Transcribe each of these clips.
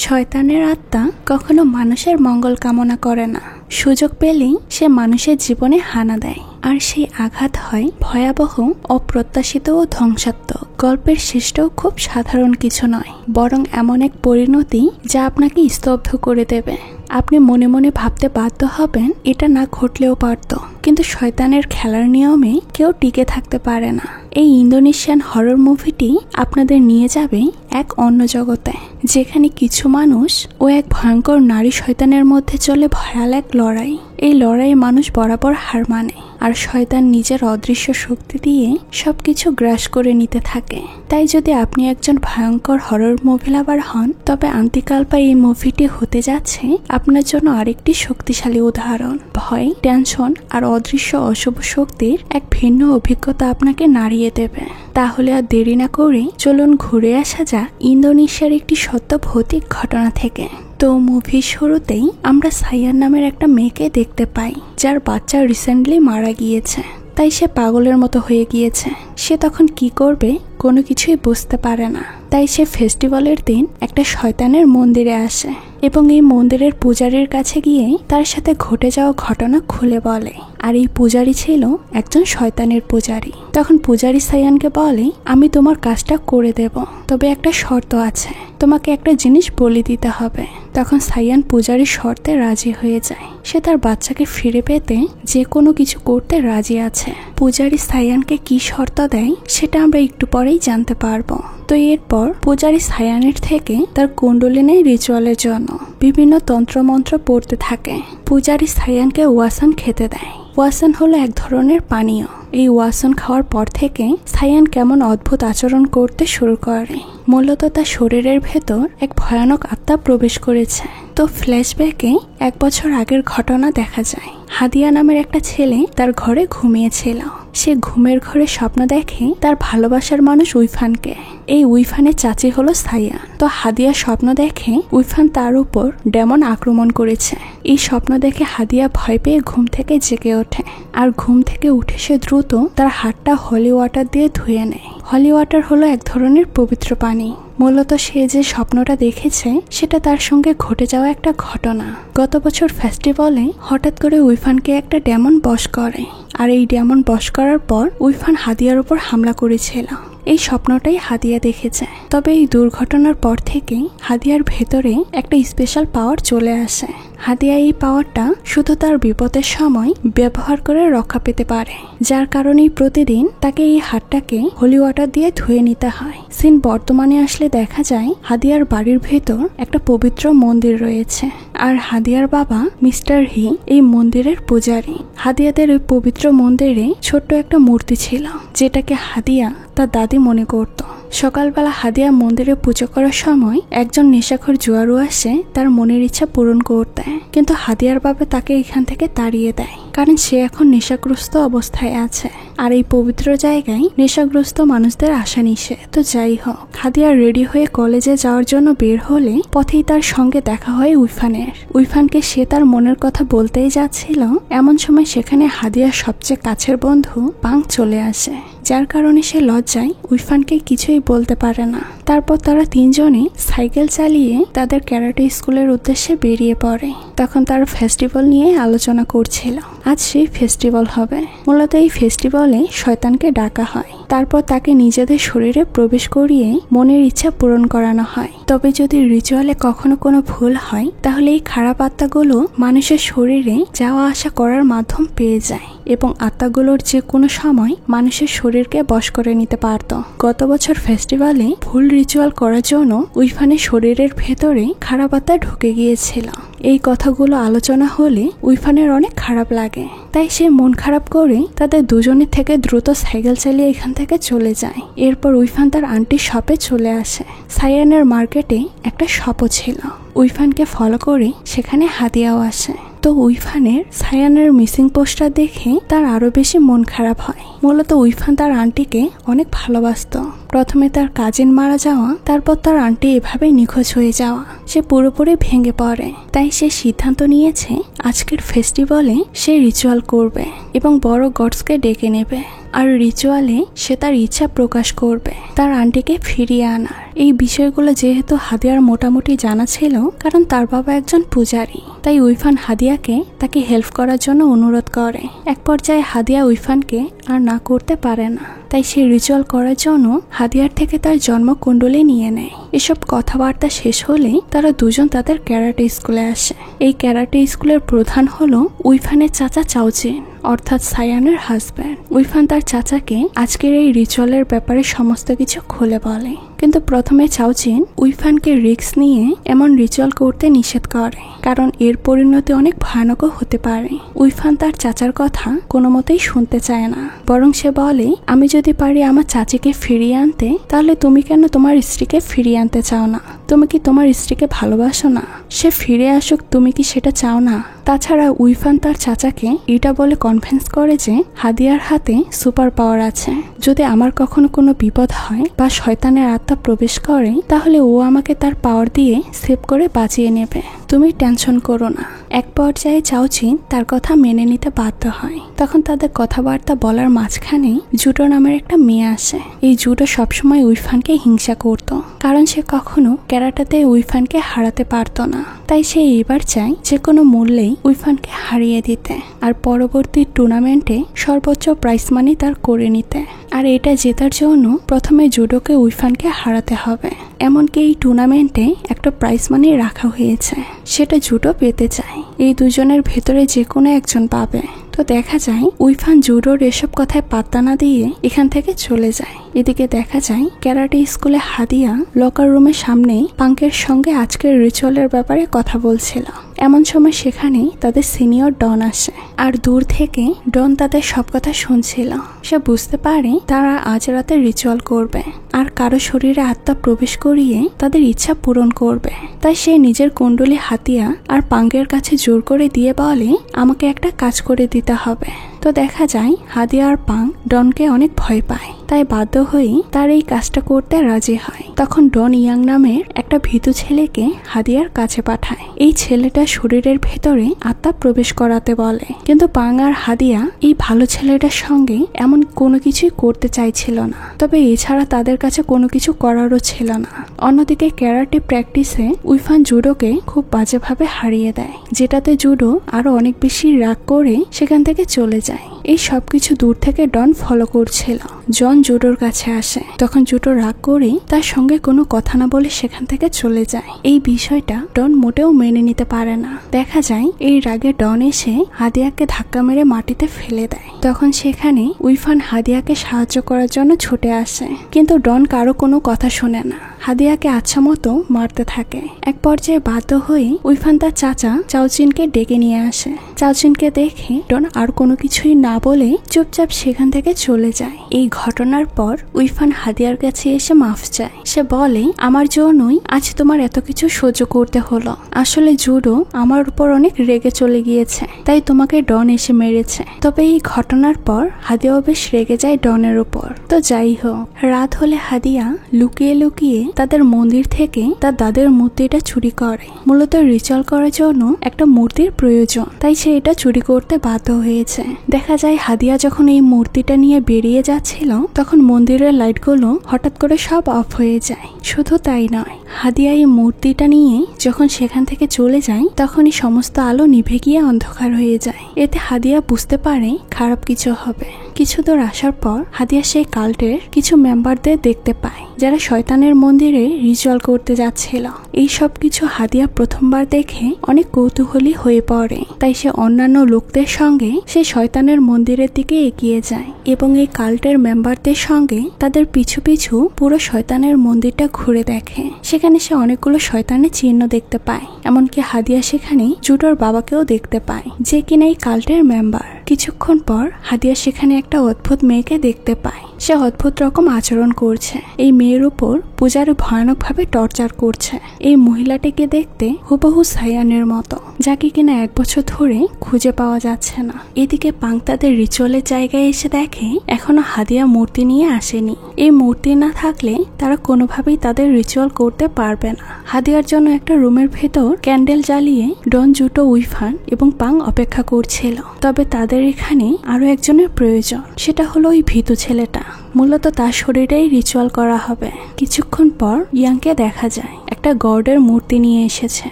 শয়তানের আত্মা কখনো মানুষের মঙ্গল কামনা করে না। সুযোগ পেলেই সে মানুষের জীবনে হানা দেয়, আর সেই আঘাত হয় ভয়াবহ, অপ্রত্যাশিত ও ধ্বংসাত্মক। গল্পের শেষটাও খুব সাধারণ কিছু নয়, বরং এমন এক পরিণতি যা আপনাকে স্তব্ধ করে দেবে। আপনি মনে মনে ভাবতে বাধ্য হবেন এটা না ঘটলেও পারত, কিন্তু শয়তানের খেলার নিয়মে কেউ টিকে থাকতে পারে না। এই ইন্দোনেশিয়ান হরর মুভিটি আপনাদের নিয়ে যাবে এক অন্য জগতে, যেখানে কিছু মানুষ ও এক ভয়ঙ্কর নারী শয়তানের মধ্যে চলে ভয়াল এক লড়াই। এই লড়াইয়ে মানুষ বরাবর হার মানে, আর শয়তান নিজের অদৃশ্য শক্তি দিয়ে সবকিছু গ্রাস করে নিতে থাকে। তাই যদি আপনি একজন ভয়ঙ্কর হরর মুভি লাভার হন, তবে আন্তিকাল্পা এই মুভিটি হতে যাচ্ছে আপনার জন্য আরেকটি শক্তিশালী উদাহরণ। ভয়, টেনশন আর অদৃশ্য অশুভ শক্তির এক ভিন্ন অভিজ্ঞতা আপনাকে নাড়িয়ে দেবে। তাহলে আর দেরি না করে চলুন ঘুরে আসা যাক ইন্দোনেশিয়ার একটি সত্য ভৌতিক ঘটনা থেকে। তো মুভির শুরুতেই আমরা সাইয়ান নামের একটা মেয়েকে দেখতে পাই, যার বাচ্চা রিসেন্টলি মারা গিয়েছে। তাই সে পাগলের মতো হয়ে গিয়েছে। সে তখন কি করবে কোনো কিছুই বুঝতে পারে না। তাই সে ফেস্টিভ্যালের দিন একটা শয়তানের মন্দিরে আসে এবং এই মন্দিরের পূজারীর কাছে গিয়ে তার সাথে ঘটে যাওয়া ঘটনা খুলে বলে। আর এই পূজারী ছিল একজন শয়তানের পূজারী। তখন পূজারী সাইয়ানকে বলে, আমি তোমার কাজটা করে দেব, তবে একটা শর্ত আছে, তোমাকে একটা জিনিস বলে দিতে হবে। তখন সাইয়ান পূজারীর শর্তে রাজি হয়ে যায়। সে তার বাচ্চাকে ফিরে পেতে যে কোনো কিছু করতে রাজি আছে। পূজারী সাইয়ানকে কি শর্ত দেয় সেটা আমরা একটু পরেই জানতে পারবো। তো এরপর পূজারী সাইয়ানের থেকে তার কুণ্ডলী নেয় রিচুয়ালের জন্য বিভিন্ন তন্ত্রমন্ত্র পড়তে থাকে। পূজারী সাইয়ানকে ওয়াসান খেতে দেয়। ওয়াসান হলো এক ধরনের পানীয়। এই ওয়াসান খাওয়ার পর থেকে সাইয়ান কেমন অদ্ভুত আচরণ করতে শুরু করে। মূলত তার শরীরের ভেতর এক ভয়ানক আত্মা প্রবেশ করেছে। তো ফ্ল্যাশব্যাকে 1 বছর আগের ঘটনা দেখা যায়। হাদিয়া নামের একটা ছেলে তার ঘরে ঘুমিয়েছিল। সে ঘুমের ঘরে স্বপ্ন দেখে তার ভালোবাসার মানুষ উইফানকে। এই উইফানের চাচি হলো সাইয়ান। তো হাদিয়া স্বপ্ন দেখে উইফান তার উপর ডেমন আক্রমণ করেছে। এই স্বপ্ন দেখে হাদিয়া ভয় পেয়ে ঘুম থেকে জেগে ওঠে। আর ঘুম থেকে উঠে সে দ্রুত তার হাতটা হলি ওয়াটার দিয়ে ধুয়ে নেয়। হলি ওয়াটার হলো এক ধরনের পবিত্র পানি। মূলত সে যে স্বপ্নটা দেখেছে সেটা তার সঙ্গে ঘটে যাওয়া একটা ঘটনা। গত বছর ফেস্টিভ্যালে হঠাৎ করে উইফানকে একটা ডেমন বশ করে। আর এই ডেমন বশ করার পর উইফান হাদিয়ার উপর হামলা করেছিল। এই স্বপ্নটাই হাদিয়া দেখেছে। তবে এই দুর্ঘটনার পর থেকেই হাদিয়ার ভেতরে একটা স্পেশাল পাওয়ার চলে আসে। হাদিয়া এই পাওয়ারটা শুধু তার বিপদের সময় ব্যবহার করে রক্ষা পেতে পারে, যার কারণেই প্রতিদিন তাকে এই হাতটাকে হলি ওয়াটার দিয়ে ধুয়ে নিতে হয়। সিন বর্তমানে আসলে দেখা যায় হাদিয়ার বাড়ির ভেতর একটা পবিত্র মন্দির রয়েছে, আর হাদিয়ার বাবা মিস্টার হি এই মন্দিরের পূজারী। হাদিয়াদের ওই পবিত্র মন্দিরে ছোট্ট একটা মূর্তি ছিল, যেটাকে হাদিয়া তার দাদি মনে করত। সকালবেলা হাদিয়া মন্দিরে পুজো করার সময় একজন নেশাখোর জুয়ারু আসে তার মনের ইচ্ছা পূরণ করতে, কিন্তু হাদিয়ার বাবা তাকে এখান থেকে তাড়িয়ে দেয়, কারণ সে এখন নেশাগ্রস্ত অবস্থায় আছে। আর এই পবিত্র জায়গায় নেশাগ্রস্ত মানুষদের আসা নিষেধ। তো যাই হোক, হাদিয়া রেডি হয়ে কলেজে যাওয়ার জন্য বের হলে পথেই তার সঙ্গে দেখা হয় উইফানের। উইফানকে সে তার মনের কথা বলতেই যাচ্ছিল, এমন সময় সেখানে হাদিয়ার সবচেয়ে কাছের বন্ধু পাং চলে আসে, যার কারণে সে লজ্জায় উইফানকে কিছুই বলতে পারে না। তারপর তারা তিনজনে সাইকেল চালিয়ে তাদের ক্যারাটে স্কুলের উদ্দেশ্যে বেরিয়ে পড়ে। তখন তারা ফেস্টিভ্যাল নিয়ে আলোচনা করছিল। আজ সেই ফেস্টিভ্যাল হবে। মূলত এই ফেস্টিভ্যালে শয়তানকে ডাকা হয়। তারপর তাকে নিজেদের শরীরে প্রবেশ করিয়ে মনের ইচ্ছা পূরণ করানো হয়। তবে যদি রিচুয়ালে কখনো কোনো ভুল হয়, তাহলে এই খারাপ আত্মাগুলো মানুষের শরীরে যাওয়া আসা করার মাধ্যম পেয়ে যায় এবং আত্মাগুলোর যে কোনো সময় মানুষের শরীরকে বশ করে নিতে পারত। গত বছর ফেস্টিভ্যালে ভুল রিচুয়াল করার জন্য উইফানের শরীরের ভেতরে খারাপ আত্মা ঢুকে গিয়েছিল। এই কথাগুলো আলোচনা হলে উইফানের অনেক খারাপ লাগে। তাই সে মন খারাপ করে তাদের দুজনের থেকে দ্রুত সাইকেল চালিয়ে এখান থেকে চলে যায়। এরপর উইফান তার আন্টির শপে চলে আসে। সাইয়ানের মার্কেটে একটা শপও ছিল। উইফানকে ফলো করে সেখানে হাদিয়াও আসে। তো উইফানের সাইয়ানের মিসিং পোস্টার দেখে তার আরো বেশি মন খারাপ হয়। মূলত উইফান তার আন্টিকে অনেক ভালোবাসতো। প্রথমে তার কাজিন মারা যাওয়া, তারপর তার আন্টি এভাবেই নিখোঁজ হয়ে যাওয়া। সে পুরোপুরি ভেঙে পড়ে। তাই সে সিদ্ধান্ত নিয়েছে আজকের ফেস্টিভ্যালে সে রিচুয়াল করবে এবং বড় গডসকে ডেকে নেবে। আর রিচুয়ালে সে তার ইচ্ছা প্রকাশ করবে তার আন্টিকে ফিরিয়ে আনার। এই বিষয়গুলো যেহেতু হাদিয়ার মোটামুটি জানা ছিল, কারণ তার বাবা একজন পূজারী, তাই উইফান হাদিয়াকে তাকে হেল্প করার জন্য অনুরোধ করে। এক পর্যায়ে হাদিয়া উইফানকে আর না করতে পারে না, তাই সে রিচুয়াল করার জন্য হাদিয়ার থেকে তার জন্মকুণ্ডলী নিয়ে নেয়। এসব কথাবার্তা শেষ হলে তারা দুজন তাদের ক্যারাটে স্কুলে আসে। এই ক্যারাটে স্কুলের প্রধান হলো উইফানের চাচা চাওচিন, অর্থাৎ সায়ানের হাজব্যান্ড। উইফান তার চাচাকে আজকের এই রিচুয়ালের ব্যাপারে সমস্ত কিছু খুলে বলে, কিন্তু প্রথমে চাওচিন উইফানকে রিস্ক নিয়ে এমন রিচুয়াল করতে নিষেধ করে, কারণ এর পরিণতি অনেক ভয়ানকও হতে পারে। উইফান তার চাচার কথা কোনো মতেই শুনতে চায় না, বরং সে বলে, আমি যদি পারি আমার চাচিকে ফিরিয়ে আনতে, তাহলে তুমি কেন তোমার স্ত্রীকে ফিরিয়ে আনতে চাও না? তুমি কি তোমার স্ত্রীকে ভালোবাসো না? সে ফিরে আসুক, তুমি কি সেটা চাও না? তাছাড়া উইফান তার চাচাকে এটা বলে কনভিন্স করে যে হাদিয়ার হাতে সুপার পাওয়ার আছে। যদি আমার কখনো কোনো বিপদ হয় বা শয়তানের আত্মা প্রবেশ করে, তাহলে ও আমাকে তার পাওয়ার দিয়ে সেভ করে বাঁচিয়ে নেবে। তুমি টেনশন করো না। এক পর্যায়ে চাওচিন তার কথা মেনে নিতে বাধ্য হয়। তখন তাদের কথাবার্তা বলার মাঝখানে জুডো নামের একটা মেয়ে আসে। এই জুডো সবসময় উইফানকে হিংসা করত, কারণ সে কখনো ক্যারাটাতে উইফানকে হারাতে পারত না। তাই সে এবার চায় যে কোনো মূল্যেই উইফানকে হারিয়ে দিতে আর পরবর্তী টুর্নামেন্টে সর্বোচ্চ প্রাইজ মানি তার করে নিতে। আর এটা জেতার জন্য প্রথমে জুডোকে উইফানকে হারাতে হবে। এমনকি এই টুর্নামেন্টে একটা প্রাইজ মানি রাখা হয়েছে, সেটা জুডো পেতে চায়। এই দুজনের ভেতরে যে কোনো একজন পাবে। তো দেখা যায় উইফান জুডোর এসব কথায় পাত্তা না দিয়ে এখান থেকে চলে যায়। এদিকে দেখা যায় ক্যারাটে স্কুলে হাদিয়া লকার রুমের সামনে পাঙ্কের সঙ্গে আজকের রিচুয়ালের ব্যাপারে কথা বলছিল। এমন সময় সেখানে তাদের সিনিয়র ডন আসে, আর দূর থেকে ডন তাদের সব কথা শুনছিল। সে বুঝতে পারে তারা আজ রাতে রিচুয়াল করবে আর কারো শরীরে আত্মা প্রবেশ করিয়ে তাদের ইচ্ছা পূরণ করবে। তাই সে নিজের কুণ্ডলী হাতিয়া আর পাঙ্কের কাছে জোর করে দিয়ে বলে, আমাকে একটা কাজ করে দিতে হবে। তো দেখা যায় হাদিয়া আর পাং ডনকে অনেক ভয় পায়, তাই বাধ্য হয়ে তার এই কাজটা করতে রাজি হয়। তখন ডন ইয়াং নামের একটা ভীতু ছেলেকে হাদিয়ার কাছে পাঠায়। এই ছেলেটা শরীরের ভেতরে আত্মা প্রবেশ করাতে বলে, কিন্তু পাং আর হাদিয়া এই ভালো ছেলেটার সঙ্গে এমন কোনো কিছুই করতে চাইছিল না। তবে এছাড়া তাদের কাছে কোনো কিছু করারও ছিল না। অন্যদিকে ক্যারাটে প্র্যাকটিসে উইফান জুডোকে খুব বাজেভাবে হারিয়ে দেয়, যেটাতে জুডো আরো অনেক বেশি রাগ করে সেখান থেকে চলে যায়। এই সবকিছু দূর থেকে ডন ফলো করছিল। জন জুডোর কাছে আসে, তখন জুডো রাগ করে তার সঙ্গে কোনো কথা না বলে সেখান থেকে চলে যায়। এই বিষয়টা ডন মোটেও মেনে নিতে পারে না। দেখা যায় এই রাগে ডন এসে হাদিয়াকে ধাক্কা মেরে মাটিতে ফেলে দেয়। তখন সেখানে উইফান হাদিয়াকে সাহায্য করার জন্য ছুটে আসে, কিন্তু ডন কারো কোনো কথা শোনে না, হাদিয়াকে আচ্ছা মতো মারতে থাকে। এক পর্যায়ে বাধ্য হয়ে উইফান তার চাচা চাওচিনকে ডেকে নিয়ে আসে। চাওচিনকে দেখে ডন আর কোনো কিছুই না বলে চুপচাপ সেখান থেকে চলে যায়। এই ঘটনার পর উইফান হাদিয়ার কাছে এসে মাফ চায়। সে বলে, আমার জন্যই আজ তোমার এত কিছু সহ্য করতে হলো। আসলে জুডো আমার উপর অনেক রেগে চলে গিয়েছে, তাই তোমাকে ডন এসে মেরেছে। তবে এই ঘটনার পর হাদিয়াও বেশ রেগে যায় ডনের উপর। তো যাই হোক, রাত হলে হাদিয়া লুকিয়ে লুকিয়ে তাদের মন্দির থেকে তার দাদের মূর্তিটা চুরি করে। মূলত রিচুয়াল করার জন্য একটা মূর্তির প্রয়োজন, তাই সে এটা চুরি করতে বাধ্য হয়েছে। দেখা যায় হাদিয়া যখন এই মূর্তিটা নিয়ে বেরিয়ে যাচ্ছিল, তখন মন্দিরের লাইটগুলো হঠাৎ করে সব অফ হয়ে যায়। শুধু তাই নয়, হাদিয়া এই মূর্তিটা নিয়ে যখন সেখান থেকে চলে যায়, তখনই সমস্ত আলো নিভে গিয়ে অন্ধকার হয়ে যায়। এতে হাদিয়া বুঝতে পারে খারাপ কিছু হবে। কিছু দূর আসার পর হাদিয়া সেই কাল্টের কিছু মেম্বারদের দেখতে পায়, যারা শয়তানের মন্দিরে রিচুয়াল করতে যাচ্ছিল। এই সব কিছু হাদিয়া প্রথমবার দেখে অনেক কৌতূহলী হয়ে পড়ে। তাই সে অন্যান্য লোকদের সঙ্গে সে শয়তানের মন্দিরের দিকে এগিয়ে যায় এবং এই কাল্টের মেম্বারদের সঙ্গে তাদের পিছু পিছু পুরো শয়তানের মন্দিরটা ঘুরে দেখে। সেখানে সে অনেকগুলো শয়তানের চিহ্ন দেখতে পায়। এমনকি হাদিয়া সেখানে জুডোর বাবাকেও দেখতে পায়, যে কিনা এই কাল্টের মেম্বার। কিছুক্ষণ পর হাদিয়া সেখানে একটা অদ্ভুত মেয়েকে দেখতে পায়। সে অদ্ভুত রকম আচরণ করছে। এই মেয়ের উপর পূজারি ভয়ানকভাবে টর্চার করছে। এই মহিলাটিকে দেখতে হুবহু সায়ানের মতো, যাকে কিনা 1 বছর ধরে খুঁজে পাওয়া যাচ্ছে না। এদিকে পাং তাদের রিচুয়ালের জায়গায় এসে দেখে এখনো হাদিয়া মূর্তি নিয়ে আসেনি। এই মূর্তি না থাকলে তারা কোনোভাবেই তাদের রিচুয়াল করতে পারবে না। হাদিয়ার জন্য একটা রুমের ভেতর ক্যান্ডেল জ্বালিয়ে ডন, জুটো, উইফান এবং পাং অপেক্ষা করছিল। তবে তাদের এখানে আরো একজনের প্রয়োজন। সেটা হলো ওই ভীতু ছেলেটা। মূলত তার শরীরেই রিচুয়াল করা হবে। কিছুক্ষণ পর ইয়াংকে দেখা যায় একটা গডের মূর্তি নিয়ে এসেছে,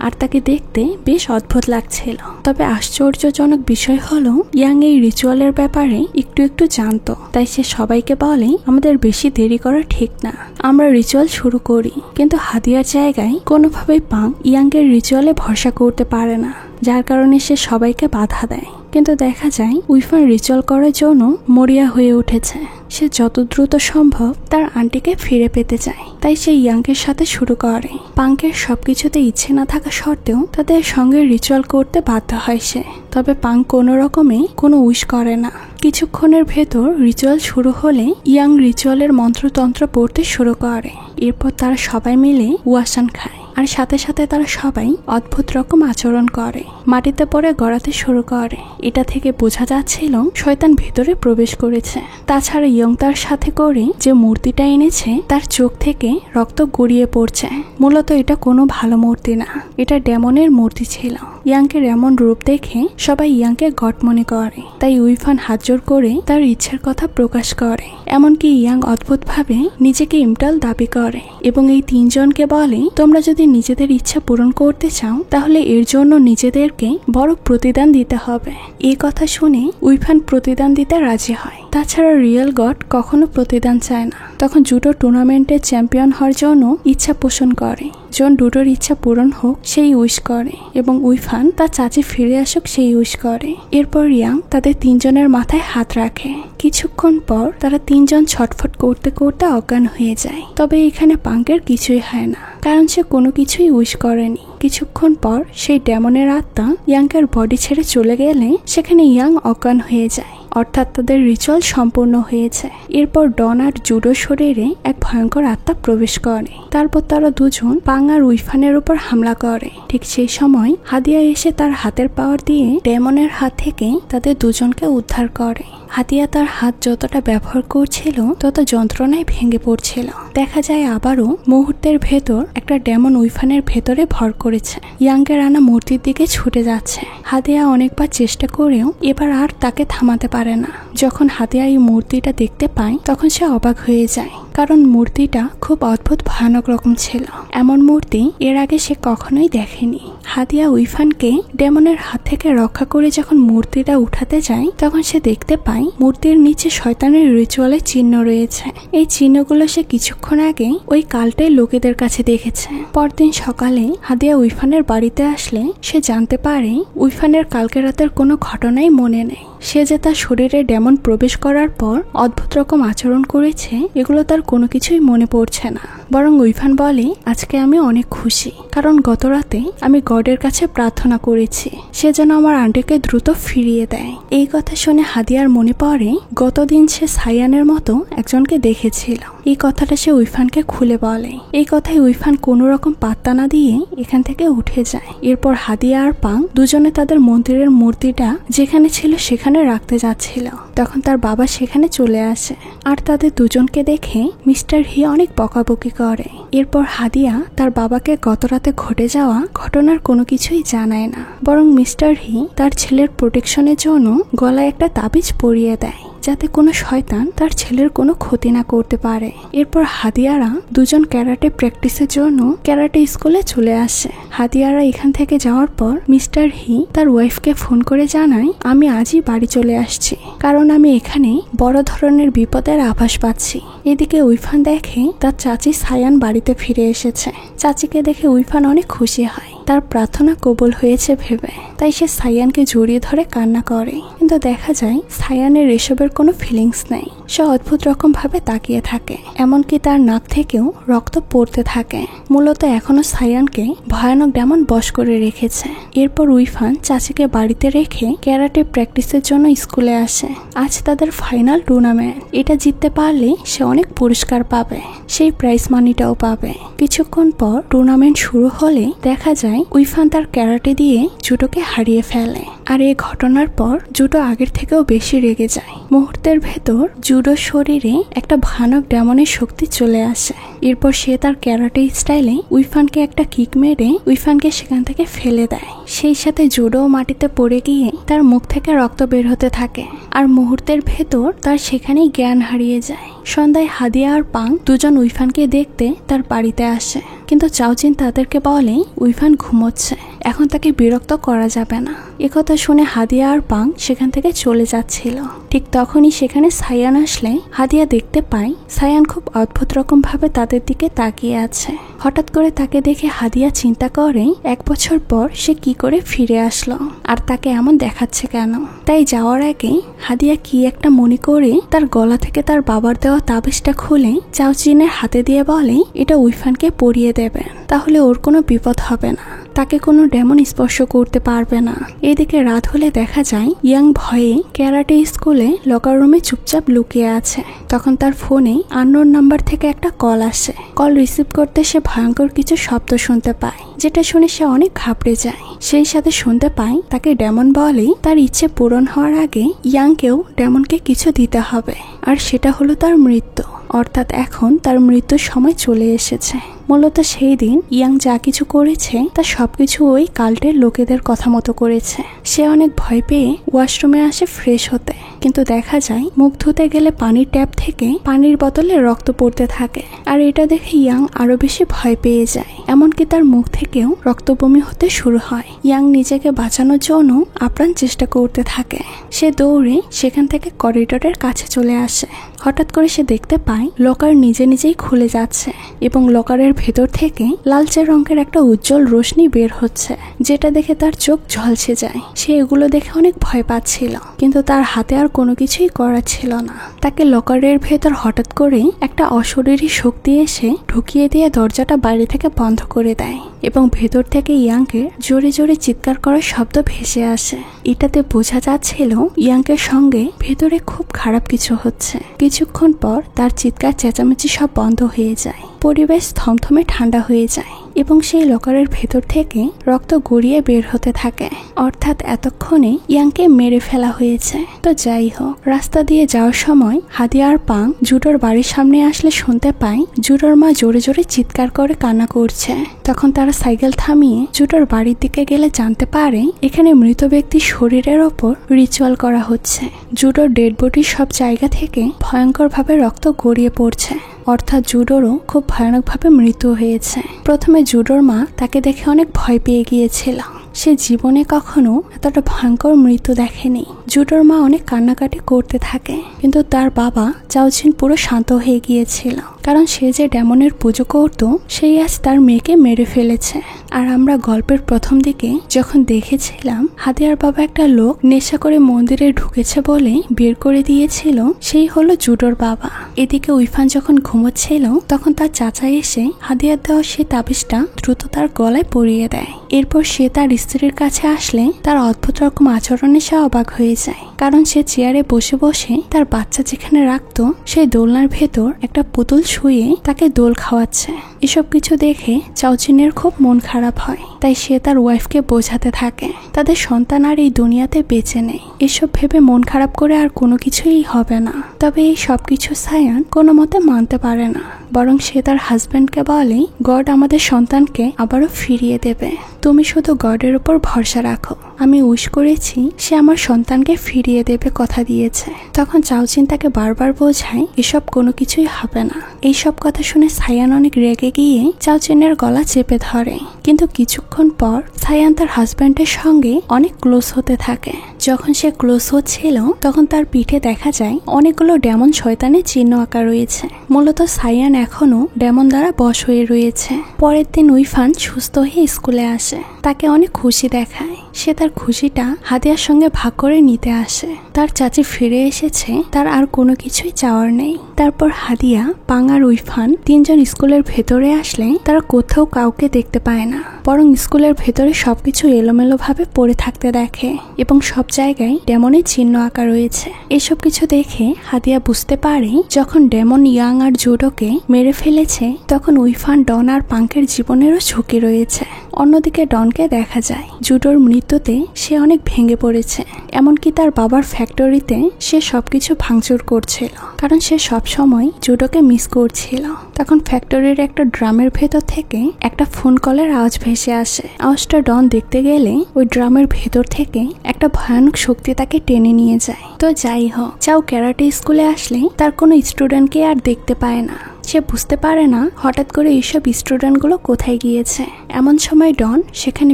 আর তাকে দেখতে বেশ অদ্ভুত লাগছিল। তবে আশ্চর্যজনক বিষয় হলো ইয়াং এই রিচুয়ালের ব্যাপারে একটু একটু জানতো। তাই সে সবাইকে বলে, আমাদের বেশি দেরি করা ঠিক না, আমরা রিচুয়াল শুরু করি। কিন্তু হাদিয়ার জায়গায় কোনোভাবেই পাং ইয়াংয়ের রিচুয়ালে ভরসা করতে পারে না, যার কারণে সে সবাইকে বাধা দেয়। কিন্তু দেখা যায় উইফান রিচুয়াল করার জন্য মরিয়া হয়ে উঠেছে। সে যত দ্রুত সম্ভব তার আন্টিকে ফিরে পেতে চায়। তাই সে ইয়াংকের সাথে শুরু করে। পাংকের সবকিছুতে ইচ্ছে না থাকা সত্ত্বেও তাদের সঙ্গে রিচুয়াল করতে বাধ্য হয় সে। তবে পাং কোনো রকমে কোনো উইশ করে না। কিছুক্ষণের ভেতর রিচুয়াল শুরু হলে ইয়াং রিচুয়ালের মন্ত্রতন্ত্র পড়তে শুরু করে। এরপর তারা সবাই মিলে ওয়াসান খায়, আর সাথে সাথে তারা সবাই অদ্ভুত রকম আচরণ করে, মাটিতে পড়ে গড়াতে শুরু করে। এটা থেকে বোঝা যাচ্ছিল শয়তান ভেতরে প্রবেশ করেছে। তাছাড়া ইয়ং তার সাথে করে যে মূর্তিটা এনেছে তার চোখ থেকে রক্ত গড়িয়ে পড়ছে। মূলত এটা কোনো ভালো মূর্তি না, এটা ডেমনের মূর্তি ছিল। ইয়াংকের এমন রূপ দেখে সবাই ইয়াংকে গড মনে করে। তাই উইফান হাত জোর করে তার ইচ্ছার কথা প্রকাশ করে। এমনকি ইয়াং অদ্ভুতভাবে নিজেকে ইমটাল দাবি করে এবং এই 3 জনকে বলে, তোমরা যদি নিজেদের ইচ্ছা পূরণ করতে চাও তাহলে এর জন্য নিজেদেরকে বড় প্রতিদান দিতে হবে। এই কথা শুনে উইফান প্রতিদান দিতে রাজি হয়। তাছাড়া রিয়েল গড কখনো প্রতিদান চায় না। তখন জুডো টুর্নামেন্টের চ্যাম্পিয়ন হওয়ার জন্য ইচ্ছা পোষণ করে। জন ডুডোর ইচ্ছা পূরণ হোক সেই উইশ করে এবং উইফান তার চাচি ফিরে আসুক সেই উইশ করে। এরপর ইয়াং তাদের 3 জনের মাথায় হাত রাখে। কিছুক্ষণ পর তারা 3 জন ছটফট করতে করতে অজ্ঞান হয়ে যায়। তবে এখানে পাঙ্কের কিছুই হয় না, কারণ সে কোনো কিছুই উইশ করেনি। কিছুক্ষণ পর সেই ডেমনের আত্মা ইয়াংকের বডি ছেড়ে চলে গেলে সেখানে ইয়াং অজ্ঞান হয়ে যায়, অর্থাৎ তাদের রিচুয়াল সম্পূর্ণ হয়েছে। এরপর ডন আর জুডো শরীরে এক ভয়ঙ্কর আত্মা প্রবেশ করে। তারপর তারা দুজন পাং আর উইফানের উপর হামলা করে। ঠিক সেই সময় হাদিয়া এসে তার হাতের পাওয়ার দিয়ে ডেমনের হাত থেকে তাদের দুজনকে উদ্ধার করে। হাদিয়া তার হাত যতটা ব্যবহার করছিল তত যন্ত্রণায় ভেঙে পড়ছিল। দেখা যায় আবারও মুহূর্তের ভেতর একটা ডেমন উইফানের ভেতরে ভর করেছে। ইয়াংকের আনা মূর্তির দিকে ছুটে যাচ্ছে। হাদিয়া অনেকবার চেষ্টা করেও এবার আর তাকে থামাতে পারে না। যখন হাদিয়া এই মূর্তিটা দেখতে পায় তখন সে অবাক হয়ে যায়, কারণ মূর্তিটা খুব অদ্ভুত ভয়ানক রকম ছিল। এমন মূর্তি এর আগে সে কখনোই দেখেনি। হাদিয়া উইফানকে ডেমনের হাত থেকে রক্ষা করে যখন মূর্তিটা উঠাতে যায় তখন সে দেখতে পায় মূর্তির নিচে শয়তানের রিচুয়ালের চিহ্ন রয়েছে। এই চিহ্নগুলো সে কিছুক্ষণ আগে ওই কাল্টের লোকেদের কাছে দেখেছে। পরদিন সকালে হাদিয়া উইফানের বাড়িতে আসলে সে জানতে পারে উইফানের কালকে রাতের কোনো ঘটনাই মনে নেই। সে যে তার শরীরে ডেমন প্রবেশ করার পর অদ্ভুত রকম আচরণ করেছে এগুলো তার কোনো কিছুই মনে পড়ছে না। বরং উইফান বলে, আজকে আমি অনেক খুশি, কারণ গত রাতে আমি গডের কাছে প্রার্থনা করেছি সে যেন আমার আন্টিকে দ্রুত ফিরিয়ে দেয়। এই কথা শুনে হাদিয়ার মনে পড়ে গতদিন সে সায়ানের মতো একজনকে দেখেছিল। এই কথাটা সে উইফানকে খুলে বলে। এই কথায় উইফান কোনো রকম পাত্তা না দিয়ে এখান থেকে উঠে যায়। এরপর হাদিয়া আর পাং দুজনে তাদের মন্দিরের মূর্তিটা যেখানে ছিল সেখানে রাখতে যাচ্ছিল। তখন তার বাবা সেখানে চলে আসে আর তাদের দুজনকে দেখে মিস্টার হি অনেক বকাবকি করে। এরপর হাদিয়া তার বাবাকে গতরাতে ঘটে যাওয়া ঘটনার কোনো কিছুই জানায় না, বরং মিস্টার হি তার ছেলের প্রোটেকশনের জন্য গলায় একটা তাবিজ পরিয়ে দেয় যাতে কোনো শয়তান তার ছেলের কোনো ক্ষতি না করতে পারে। এরপর হাদিয়ারা দুজন ক্যারাটে প্র্যাকটিসের জন্য ক্যারাটে স্কুলে চলে আসে। হাদিয়ারা এখান থেকে যাওয়ার পর মিস্টার হি তার ওয়াইফকে ফোন করে জানায়, আমি আজই বাড়ি চলে আসছি, কারণ আমি এখানে বড় ধরনের বিপদের আভাস পাচ্ছি। এদিকে উইফান দেখে তার চাচি সায়ান বাড়িতে ফিরে এসেছে। চাচিকে দেখে উইফান অনেক খুশি হয়, তার প্রার্থনা কবুল হয়েছে ভেবে। তাই সে সায়ানকে জড়িয়ে ধরে কান্না করে, কিন্তু দেখা যায় সায়ানের এসবের কোনো ফিলিংস নেই। সে অদ্ভুত রকম ভাবে তাকিয়ে থাকে, এমনকি তার নাক থেকেও রক্ত পড়তে থাকে। মূলত এখনো সায়ানকে ভয়ানক ডেমন বশ করে রেখেছে। এরপর উইফান চাচিকে বাড়িতে রেখে ক্যারাটে প্র্যাকটিসের জন্য স্কুলে আসে। আজ তাদের ফাইনাল টুর্নামেন্ট, এটা জিততে পারলে সে অনেক পুরস্কার পাবে, সেই প্রাইজ মানিটাও পাবে। কিছুক্ষণ পর টুর্নামেন্ট শুরু হলে দেখা যায় উইফান তার ক্যারাটে দিয়ে জুডোকে হারিয়ে ফেলে। আর এই ঘটনার পর জুডো আগের থেকেও বেশি রেগে যায়। মুহূর্তের ভেতর জুডোর শরীরে একটা ভয়ানক ডেমনের শক্তি চলে আসে। এরপর সে তার ক্যারাটে স্টাইলে উইফানকে একটা কিক মেরে উইফানকে সেখান থেকে ফেলে দেয়। সেই সাথে জুডো মাটিতে পড়ে গিয়ে তার মুখ থেকে রক্ত বের হতে থাকে, আর মুহূর্তের ভেতর তার সেখানেই জ্ঞান হারিয়ে যায়। সন্ধ্যায় হাদিয়া আর পাং দুজন উইফানকে দেখতে তার বাড়িতে আসে, কিন্তু চাওচিন তাদেরকে বলে উইফান ঘুমোচ্ছে, এখন তাকে বিরক্ত করা যাবে না। একথা শুনে হাদিয়া আর পাং সেখান থেকে চলে যাচ্ছিল। ঠিক তখনই সেখানে সায়ান আসলে হাদিয়া দেখতে পায় সায়ান খুব অদ্ভুত রকম ভাবে তাদের দিকে তাকিয়ে আছে। হঠাৎ করে তাকে দেখে হাদিয়া চিন্তা করে 1 বছর পর সে কি করে ফিরে আসলো আর তাকে এমন দেখাচ্ছে কেন। তাই যাওয়ার আগে হাদিয়া কি একটা মনে করে তার গলা থেকে তার বাবার দেওয়া তাবিজটা খুলে চাওচিনের হাতে দিয়ে বলে এটা উইফানকে পরিয়ে দেবেন, তাহলে ওর কোনো বিপদ হবে না, তাকে কোনো ডেমন স্পর্শ করতে পারবে না। এদিকে রাত হলে দেখা যায় ইয়াং ভয়ে ক্যারাটে স্কুলে লকার রুমে চুপচাপ লুকিয়ে আছে। তখন তার ফোনে আননোন নাম্বার থেকে একটা কল আসে। কল রিসিভ করতে সে ভয়ঙ্কর কিছু শব্দ শুনতে পায়, যেটা শুনে সে অনেক ঘাবড়ে যায়। সেই সাথে শুনতে পায় তাকে ডেমন বলে তার ইচ্ছে পূরণ হওয়ার আগে ইয়াংকেও ডেমনকে কিছু দিতে হবে, আর সেটা হলো তার মৃত্যু। অর্থাৎ এখন তার মৃত্যুর সময় চলে এসেছে। মূলত সেই দিন ইয়াং যা কিছু করেছে তা সবকিছু ওই কাল্টের লোকেদের কথা মতো করেছে। সে অনেক ভয় পেয়ে ওয়াশরুমে আসে ফ্রেশ হতে, কিন্তু দেখা যায় মুখ ধুতে গেলে পানির ট্যাপ থেকে পানির বোতলে রক্ত পড়তে থাকে। আর এটা দেখে ইয়াং আরো বেশি ভয় পেয়ে যায়, এমনকি তার মুখ থেকেও রক্ত বমি হতে শুরু হয়। ইয়াং নিজেকে বাঁচানোর জন্য আপ্রাণ চেষ্টা করতে থাকে। সে দৌড়ে সেখান থেকে করিডোরের কাছে চলে আসে। হঠাৎ করে সে দেখতে পায় লকার নিজে নিজেই খুলে যাচ্ছে এবং লকারের ভেতর থেকে লালচে রঙের একটা উজ্জ্বল রোশনি বের হচ্ছে, যেটা দেখে তার চোখ ঝলসে যায়। সে এগুলো দেখে অনেক ভয় পাচ্ছিল, কিন্তু তার হাতে আর কোনো কিছুই করার ছিল না। তাকে লকারের ভেতর হঠাৎ করে একটা অশরীরী শক্তি এসে ঢুকিয়ে দিয়ে দরজাটা বাইরে থেকে বন্ধ করে দেয় এবং ভেতর থেকে ইয়াংকে জোরে জোরে চিৎকার করার শব্দ ভেসে আসে। এটাতে বোঝা যাচ্ছিল ইয়াংকের সঙ্গে ভেতরে খুব খারাপ কিছু হচ্ছে। কিছুক্ষণ পর তার চিৎকার চেঁচামেচি সব বন্ধ হয়ে যায়। পরিবেশ থমথমে ঠান্ডা হয়ে যায় এবং সেই লকারের ভেতর থেকে রক্ত গড়িয়ে বের হতে থাকে। অর্থাৎ এতক্ষণে ইয়াংকে মেরে ফেলা হয়েছে। তো যাই হোক, রাস্তা দিয়ে যাওয়ার সময় হাদিয়া আর পাং জুডোর বাড়ির সামনে আসলে শুনতে পায় জুডোর মা জোরে জোরে চিৎকার করে কান্না করছে। তখন তারা সাইকেল থামিয়ে জুডোর বাড়ির দিকে গেলে জানতে পারে এখানে মৃত ব্যক্তির শরীরের ওপর রিচুয়াল করা হচ্ছে। জুডোর ডেড বডির সব জায়গা থেকে ভয়ঙ্কর ভাবে রক্ত গড়িয়ে পড়ছে। অর্থাৎ জুডোরও খুব ভয়ানকভাবে মৃত্যু হয়েছে। প্রথমে জুডোর মা তাকে দেখে অনেক ভয় পেয়ে গিয়েছিল। সে জীবনে কখনো এতটা ভয়ঙ্কর মৃত্যু দেখেনি। জুডোর মা অনেক কান্নাকাটি করতে থাকে, কিন্তু তার বাবা চাওচিন পুরো শান্ত হয়ে গিয়েছিল, কারণ সে যে ডেমনের পুজো করত সেই আজ তার মেয়েকে মেরে ফেলেছে। আর আমরা গল্পের প্রথম দিকে যখন দেখেছিলাম হাদিয়ার বাবা একটা লোক নেশা করে মন্দিরে ঢুকেছে বলে বের করে দিয়েছিল, সেই হলো জুডোর বাবা। এদিকে উইফান যখন ঘুমোচ্ছিল তখন তার চাচা এসে হাদিয়ার দেওয়া সে তাবিজটা দ্রুত তার গলায় পরিয়ে দেয়। এরপর সে তার স্ত্রীর কাছে আসলে তার অদ্ভুত রকম আচরণে সে অবাক হয়ে যায়, কারণ সে চেয়ারে বসে বসে তার বাচ্চা যেখানে রাখতো সেই দোলনার ভেতর একটা পুতুল শুয়ে তাকে দোল খাওয়াচ্ছে। এসব কিছু দেখে চাওচিনের খুব মন খারাপ হয়। তাই সে তার ওয়াইফকে বোঝাতে থাকে তাদের সন্তান আর এই দুনিয়াতে বেঁচে নেই। এসব ভেবে মন খারাপ করে আর কোনো কিছুই হবে না। তবে এই সবকিছু সায়ান কোনো মতে মানতে পারে না, বরং সে তার হাজব্যান্ডকে বলে গড আমাদের সন্তানকে আবারও ফিরিয়ে দেবে, তুমি শুধু গডের উপর ভরসা রাখো, আমি উইশ করেছি সে আমার সন্তানকে ফিরিয়ে দেবে, কথা দিয়েছে। তখন চাওচিন তাকে বারবার বোঝায় এসব কোনো কিছুই হবে না। এইসব কথা শুনে সায়ান অনেক রেগে গিয়ে চাওচিনের গলা চেপে ধরে, কিন্তু কিছুক্ষণ পর সায়ান তার হাজব্যান্ডের সঙ্গে অনেক ক্লোজ হতে থাকে। যখন সে ক্লোজ হচ্ছিল তখন তার পিঠে দেখা যায় অনেকগুলো ডেমন শয়তানের চিহ্ন আঁকা রয়েছে। মূলত সায়ান এখনো ডেমন দ্বারা বশ হয়ে রয়েছে। পরের দিন উইফান সুস্থ হয়ে স্কুলে আসে। তাকে অনেক খুশি দেখায়। সে তার খুশিটা হাদিয়ার সঙ্গে ভাগ করে নিতে আসে। তার চাচি ফিরে এসেছে, তার আর কোনো কিছুই চাওয়ার নেই। তারপর হাদিয়া, পাং আর উইফান তিনজন স্কুলের ভেতরে আসলে তারা কোথাও কাউকে দেখতে পায় না, বরং স্কুলের ভেতরে সবকিছু এলোমেলো ভাবে পড়ে থাকতে দেখে এবং সব জায়গায় ডেমনের চিহ্ন আঁকা রয়েছে। এসব কিছু দেখে হাদিয়া বুঝতে পারে যখন ডেমন ইয়াং আর জুডোকে মেরে ফেলেছে তখন উইফান, ডন আর পাংকের জীবনেরও ঝুঁকি রয়েছে। অন্যদিকে ডনকে দেখা যায় জুডোর মৃত্যুতে সে অনেক ভেঙে পড়েছে। এমনকি তার বাবার ফ্যাক্টরিতে সে সবকিছু ভাঙচুর করছিল, কারণ সে সবসময় জুডোকে মিস করছিল। তখন ফ্যাক্টরির একটা ড্রামের ভেতর থেকে একটা ফোন কলের আওয়াজ ভেসে আসে। আওয়াজটা ডন দেখতে গেলে ওই ড্রামের ভেতর থেকে একটা ভয়ানক শক্তি তাকে টেনে নিয়ে যায়। তো যাই হোক, চাও ক্যারাটে স্কুলে আসলে তার কোনো স্টুডেন্টকে আর দেখতে পায় না। সে বুঝতে পারে না হঠাৎ করে এইসব স্টুডেন্টগুলো কোথায় গিয়েছে। এমন সময় ডন সেখানে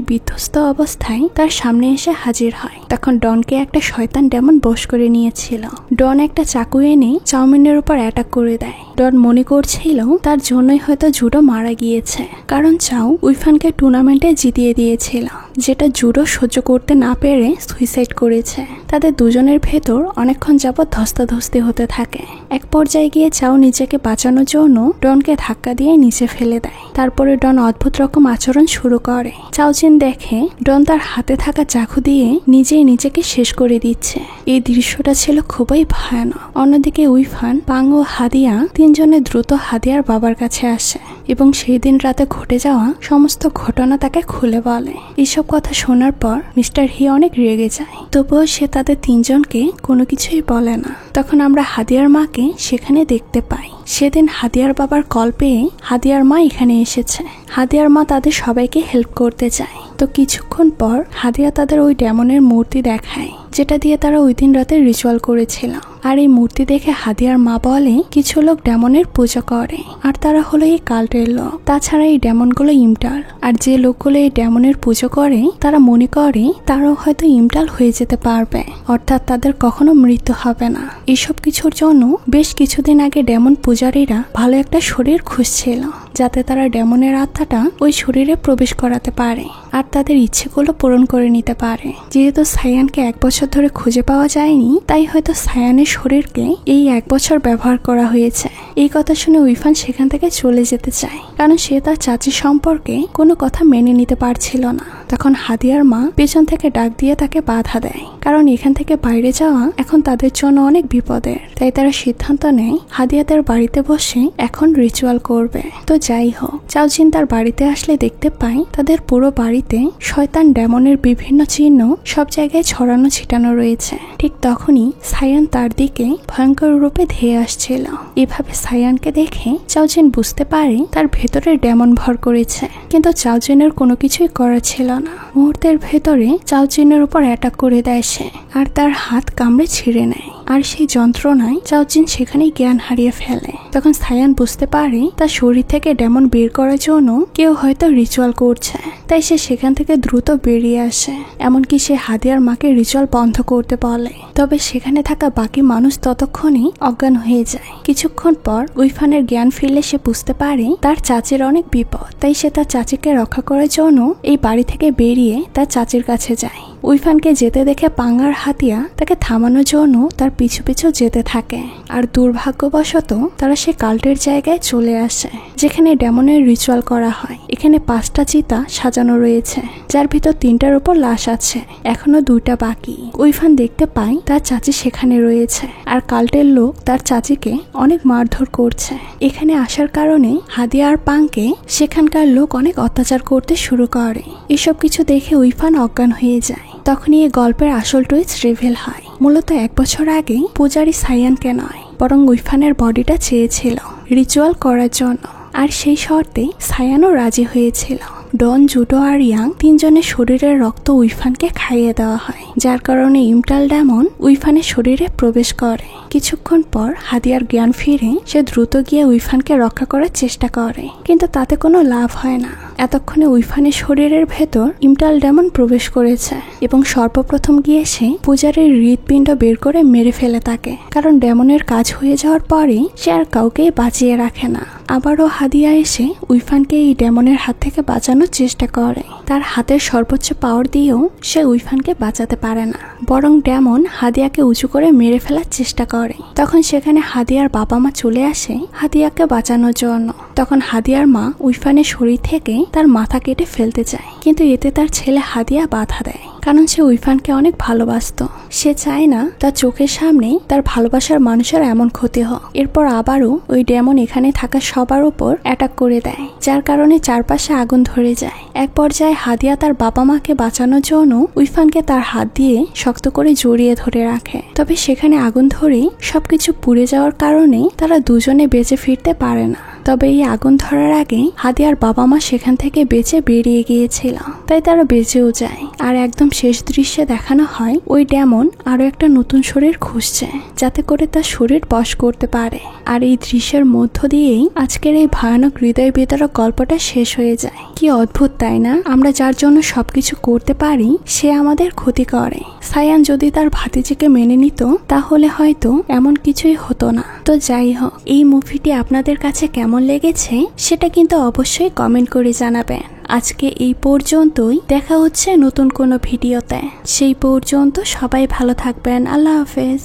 বিধ্বস্ত অবস্থায় তার সামনে এসে হাজির হয়। তখন ডনকে একটা শয়তান ডেমন বশ করে নিয়েছিল। ডন একটা চাকু এনে চাউমিনের উপর অ্যাটাক করে দেয়। ডন মনে করছিল তার জন্যই হয়তো জুডো মারা গিয়েছে, কারণ চাও উইফানকে টুর্নামেন্টে জিতিয়ে দিয়েছিল, যেটা জুডো সহ্য করতে না পেরে সুইসাইড করেছে। তাদের দুজনের ভেতর অনেকক্ষণ যাবৎ ধস্তাধস্তি হতে থাকে। এক পর্যায়ে গিয়ে চাও নিজেকে বাঁচানোর জন্য ডনকে ধাক্কা দিয়ে নিচে ফেলে দেয়। তারপরে ডন অদ্ভুত রকম আচরণ শুরু করে। চাওচিন দেখে ডন তার হাতে থাকা চাকু দিয়ে নিজেই নিজেকে শেষ করে দিচ্ছে। এই দৃশ্যটা ছিল খুবই ভয়ানক। অন্যদিকে উইফান, পাং ও হাদিয়া তিনজনে দ্রুত হাদিয়ার বাবার কাছে আসে এবং সেই দিন রাতে ঘটে যাওয়া সমস্ত ঘটনা তাকে খুলে বলে। এসব কথা শোনার পর মিস্টার হি অনেক রেগে যায়, তবুও সে তাদের তিনজনকে কোনো কিছুই বলে না। তখন আমরা হাদিয়ার মাকে সেখানে দেখতে পাই। সেদিন হাদিয়ার বাবার কল পেয়ে হাদিয়ার মা এখানে এসেছে। হাদিয়ার মা তাদের সবাইকে হেল্প করতে চায়। তো কিছুক্ষণ পর হাদিয়া তাদের ওই ডেমনের মূর্তি দেখায়, যেটা দিয়ে তারা ওই দিন রাতে রিচুয়াল করেছিল। আর এই মূর্তি দেখে হাদিয়ার মা বলে কিছু লোক ডেমনের পূজা করে, আর তারা হলো এই কাল্টের লোক। তাছাড়া এই ডেমনগুলো ইমটাল, আর যে লোকগুলো এই ডেমনের পুজো করে তারা মনে করে তারাও হয়তো ইমটাল হয়ে যেতে পারবে, অর্থাৎ তাদের কখনো মৃত্যু হবে না। এইসব কিছুর জন্য বেশ কিছুদিন আগে ডেমন পূজারীরা ভালো একটা শরীর খুঁজছিল, যাতে তারা ডেমনের আত্মাটা ওই শরীরে প্রবেশ করাতে পারে আর তাদের ইচ্ছেগুলো পূরণ করে নিতে পারে। যেহেতু সায়ানকে 1 বছর ধরে খুঁজে পাওয়া যায়নি, তাই হয়তো সায়ানের শরীরকে এই 1 বছর ব্যবহার করা হয়েছে। এই কথা শুনে উইফান সেখান থেকে চলে যেতে চায়, কারণ সে তার চাচি সম্পর্কে কোনো কথা মেনে নিতে পারছিল না। তখন হাদিয়ার মা পেছন থেকে ডাক দিয়ে তাকে বাধা দেয়, কারণ এখান থেকে বাইরে যাওয়া এখন তাদের জন্য অনেক বিপদের। তাই তারা সিদ্ধান্ত নেয় হাদিয়াদের বাড়িতে বসে এখন রিচুয়াল করবে। তো যাই হোক, চাওচিন তার বাড়িতে আসলে দেখতে পায় তাদের পুরো বাড়িতে শয়তান ডেমনের বিভিন্ন চিহ্ন সব জায়গায় ছড়ানো ছিটানো রয়েছে। ঠিক তখনই সায়ান তার দিকে ভয়ঙ্কর রূপে ধেয়ে আসছিল। এভাবে সায়ানকে দেখে চাওচিন বুঝতে পারে তার ভেতরে ডেমন ভর করেছে, কিন্তু চাওচিনের কোনো কিছুই করা ছিল না। মুহূর্তের ভেতরে চাওচিনের উপর অ্যাটাক করে দেয় সে, আর তার হাত কামড়ে ছিঁড়ে নেয়। আর সেই যন্ত্রণায় চাওচিন সেখানেই জ্ঞান হারিয়ে ফেলে। তখন সায়ান বুঝতে পারে তার শরীর থেকে ডেমন বের করার জন্য কেউ হয়তো রিচুয়াল করছে, তাই সে সেখান থেকে দ্রুত বেরিয়ে আসে। এমনকি সে হাদিয়ার মাকে রিচুয়াল বন্ধ করতে বলে, তবে সেখানে থাকা বাকি মানুষ ততক্ষণই অজ্ঞান হয়ে যায়। কিছুক্ষণ পর উইফানের জ্ঞান ফিরলে সে বুঝতে পারে তার চাচির অনেক বিপদ, তাই সে তার চাচিকে রক্ষা করার জন্য এই বাড়ি থেকে বেরিয়ে তার চাচির কাছে যায়। উইফানকে যেতে দেখে পাঙ্গার হাতিয়া তাকে থামানোর জন্য তার পিছু পিছু যেতে থাকে, আর দুর্ভাগ্যবশত তারা সে কাল্টের জায়গায় চলে আসে যেখানে ডেমনের রিচুয়াল করা হয়। এখানে 5টা চিতা সাজানো রয়েছে, যার ভিতর 3টার উপর লাশ আছে, এখনো 2টা বাকি। উইফান দেখতে পায় তার চাচি সেখানে রয়েছে, আর কাল্টের লোক তার চাচিকে অনেক মারধর করছে। এখানে আসার কারণে হাদিয়া আর পাংকে সেখানকার লোক অনেক অত্যাচার করতে শুরু করে। এসব কিছু দেখে উইফান অজ্ঞান হয়ে যায়। তখনই এই গল্পের আসল টুইস্ট রিভিল হয়। মূলত 1 বছর আগে পূজারী সায়ানকে নয়, বরং উইফানের বডিটা চেয়েছিল রিচুয়াল করার জন্য, আর সেই শর্তে সায়ানও রাজি হয়েছিল। ডন, জুডো আর ইয়াং তিনজনের শরীরের রক্ত উইফানকে খাইয়ে দেওয়া হয়, যার কারণে ইমটাল ডেমন উইফানের শরীরে প্রবেশ করে। কিছুক্ষণ পর হাদিয়ার জ্ঞান ফিরে সে দ্রুত গিয়ে উইফানকে রক্ষা করার চেষ্টা করে, কিন্তু তাতে কোনো লাভ হয় না। এতক্ষণে উইফানের শরীরের ভেতর ইমটাল ডেমন প্রবেশ করেছে এবং সর্বপ্রথম গিয়ে সে পূজারীর হৃৎপিণ্ড বের করে মেরে ফেলে তাকে, কারণ ডেমনের কাজ হয়ে যাওয়ার পরে সে আর কাউকে বাঁচিয়ে রাখে না। আবারও হাদিয়া এসে উইফানকে এই ডেমনের হাত থেকে বাঁচানোর চেষ্টা করে। তার হাতের সর্বোচ্চ পাওয়ার দিয়েও সে উইফানকে বাঁচাতে পারে না, বরং ডেমন হাদিয়াকে উঁচু করে মেরে ফেলার চেষ্টা করে। তখন সেখানে হাদিয়ার বাবা মা চলে আসে হাদিয়াকে বাঁচানোর জন্য। তখন হাদিয়ার মা উইফানের শরীর থেকে তার মাথা কেটে ফেলতে চায়, কিন্তু এতে তার ছেলে হাদিয়া বাধা দেয়, কারণ সে উইফানকে অনেক ভালোবাসতো। সে চায় না তার চোখের সামনে তার ভালোবাসার মানুষের এমন ক্ষতি হোক। এরপর আবারও ওই ডেমন এখানে থাকা সবার উপর অ্যাটাক করে দেয়, যার কারণে চারপাশে আগুন ধরে যায়। এক পর্যায়ে হাদিয়া তার বাবা মাকে বাঁচানোর জন্য উইফানকে তার হাত দিয়ে শক্ত করে জড়িয়ে ধরে রাখে। তবে সেখানে আগুন ধরে সবকিছু পুড়ে যাওয়ার কারণে তারা দুজনে বেঁচে ফিরতে পারে না। তবে এই আগুন ধরার আগে হাদিয়ার বাবা মা সেখান থেকে বেঁচে বেরিয়ে গিয়েছিল, তাই তারা বেঁচেও যায়। আর একদম শেষ দৃশ্যে দেখানো হয় ওই ডেমন আরো একটা নতুন শরীর খুঁজছে, যাতে করে তার শরীর বশ করতে পারে। আর এই দৃশ্যের মধ্য দিয়েই আজকের এই ভয়ানক হৃদয় বিতরক গল্পটা শেষ হয়ে যায়। কি অদ্ভুত তাই না? আমরা যার জন্য সবকিছু করতে পারি সে আমাদের ক্ষতি করে। সায়ান যদি তার ভাতিজিকে মেনে নিত তাহলে হয়তো এমন কিছুই হতো না। তো যাই হোক, এই মুভিটি আপনাদের কাছে কেমন লেগেছে সেটা কিন্তু অবশ্যই কমেন্ট করে জানাবেন। আজকে এই পর্যন্তই, দেখা হচ্ছে নতুন কোনো ভিডিওতে। সেই পর্যন্ত সবাই ভালো থাকবেন। আল্লাহ হাফেজ।